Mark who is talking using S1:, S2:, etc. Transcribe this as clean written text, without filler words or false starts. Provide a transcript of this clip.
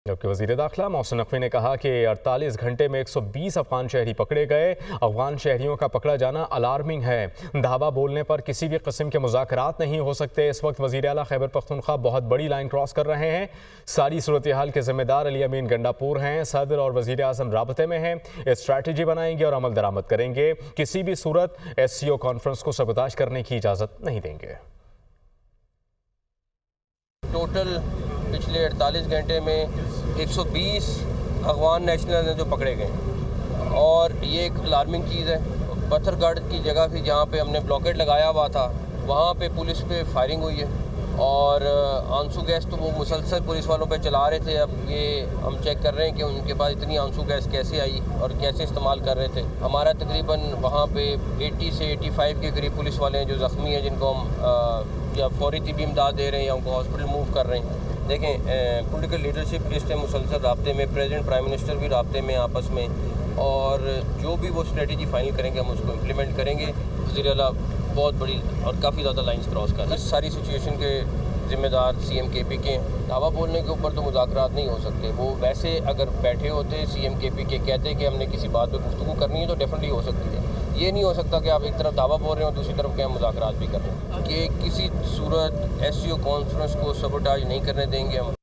S1: जबकि वज़ीर दाखिला मोहसिन नकवी ने कहा कि 48 घंटे में 120 अफगान शहरी पकड़े गए। अफगान शहरियों का पकड़ा जाना अलार्मिंग है। धावा बोलने पर किसी भी किस्म के मुज़ाकरात नहीं हो सकते। इस वक्त वज़ीर आला खैबर पख्तूनख्वा बहुत बड़ी लाइन क्रॉस कर रहे हैं। सारी सूरत हाल के ज़िम्मेदार अली अमीन गंडापुर हैं। सदर और वज़ीर आज़म राबते में हैं। स्ट्रैटेजी बनाएंगे और अमल दरामद करेंगे। किसी भी सूरत SCO कॉन्फ्रेंस को सबोताज करने की इजाज़त नहीं देंगे।
S2: टोटल पिछले 48 घंटे में 120 अफगान नेशनल हैं जो पकड़े गए और ये एक अलार्मिंग चीज़ है। पत्थरगढ़ की जगह थी जहाँ पे हमने ब्लॉकेट लगाया हुआ था, वहाँ पे पुलिस पे फायरिंग हुई है और आंसू गैस तो वो मुसलसल पुलिस वालों पे चला रहे थे। अब ये हम चेक कर रहे हैं कि उनके पास इतनी आंसू गैस कैसे आई और कैसे इस्तेमाल कर रहे थे। हमारा तकरीबन वहाँ पे 80 से 85 के करीब पुलिस वाले हैं जो ज़ख्मी हैं, जिनको हम या फौरी तिबी इमदाद दे रहे हैं या उनको हॉस्पिटल मूव कर रहे हैं। देखें, पॉलिटिकल लीडरशिप इस टाइम मुसलसल राब्ते में, प्रेसिडेंट प्राइम मिनिस्टर भी राब्ते में आपस में, और जो भी वो स्ट्रेटजी फाइनल करेंगे हम उसको इम्प्लीमेंट करेंगे। वज़ीर आला बहुत बड़ी और काफ़ी ज़्यादा लाइन्स क्रॉस कर रहे हैं। इस सारी सिचुएशन के ज़िम्मेदार CM KP के हैं। दावा बोलने के ऊपर तो मुज़ाकरात नहीं हो सकते। वो वैसे अगर बैठे होते CM KP के कहते कि हमने किसी बात पे गुफ्तगू करनी है तो डेफिनेटली हो सकती है। ये नहीं हो सकता कि आप एक तरफ दावा बोल रहे हो दूसरी तरफ क्या मुज़ाकरात भी कर रहे हैं। कि किसी सूरत SCO कॉन्फ्रेंस को सबोटाज नहीं करने देंगे हम।